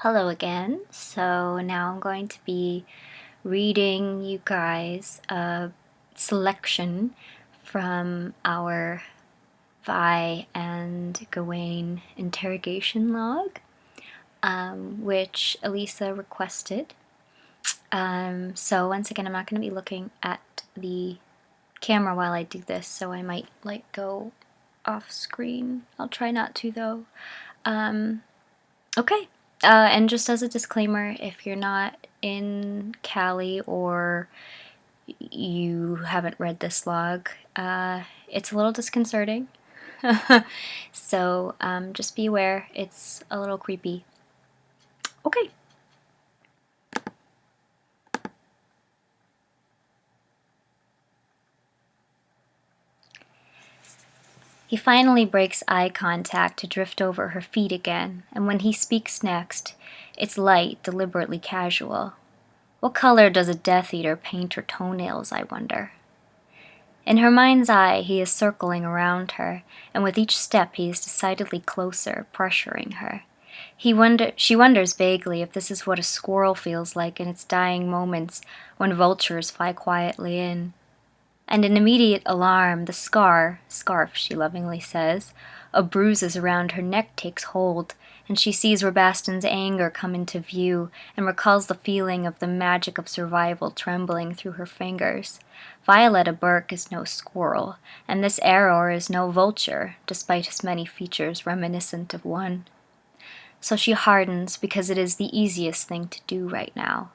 Hello again. So now I'm going to be reading you guys a selection from our Vi and Gawain interrogation log, which Elisa requested. So once again, I'm not going to be looking at the camera while I do this, so I might go off screen. I'll try not to though. Okay. And just as a disclaimer, if you're not in Cali or you haven't read this log, it's a little disconcerting. So just be aware, it's a little creepy. Okay. He finally breaks eye contact to drift over her feet again, and when he speaks next, it's light, deliberately casual. What color does a Death Eater paint her toenails, I wonder? In her mind's eye, he is circling around her, and with each step he is decidedly closer, pressuring her. She wonders vaguely if this is what a squirrel feels like in its dying moments when vultures fly quietly in. And in immediate alarm, the scarf she lovingly says, of bruises around her neck takes hold, and she sees Rabaston's anger come into view and recalls the feeling of the magic of survival trembling through her fingers. Violetta Burke is no squirrel, and this Error is no vulture, despite his many features reminiscent of one. So she hardens because it is the easiest thing to do right now.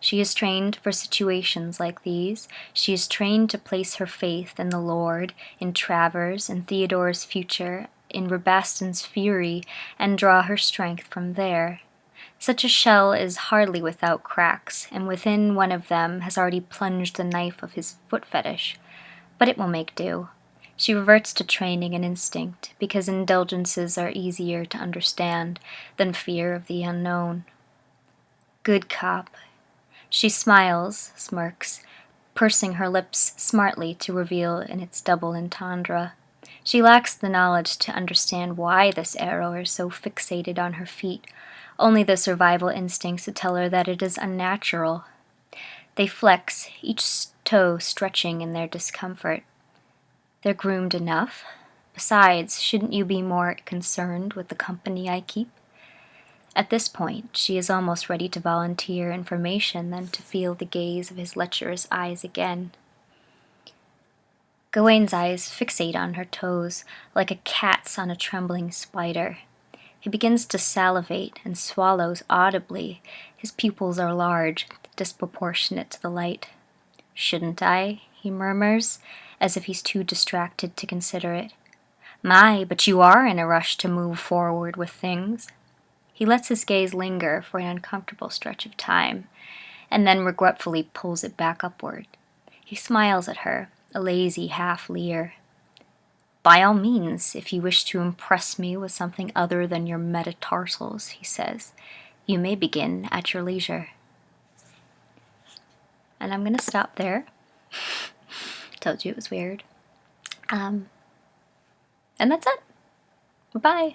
She is trained for situations like these. She is trained to place her faith in the Lord, in Travers, in Theodore's future, in Rabaston's fury, and draw her strength from there. Such a shell is hardly without cracks, and within one of them has already plunged the knife of his foot fetish. But it will make do. She reverts to training and instinct, because indulgences are easier to understand than fear of the unknown. Good cop. She smirks, pursing her lips smartly to reveal in its double entendre. She lacks the knowledge to understand why this arrow is so fixated on her feet, only the survival instincts to tell her that it is unnatural. They flex, each toe stretching in their discomfort. They're groomed enough. Besides, shouldn't you be more concerned with the company I keep? At this point, she is almost ready to volunteer information than to feel the gaze of his lecherous eyes again. Gawain's eyes fixate on her toes, like a cat's on a trembling spider. He begins to salivate and swallows audibly. His pupils are large, disproportionate to the light. Shouldn't I? He murmurs, as if he's too distracted to consider it. My, but you are in a rush to move forward with things. He lets his gaze linger for an uncomfortable stretch of time, and then regretfully pulls it back upward. He smiles at her, a lazy half leer. By all means, if you wish to impress me with something other than your metatarsals, he says, you may begin at your leisure. And I'm going to stop there. Told you it was weird. And that's it. Bye-bye.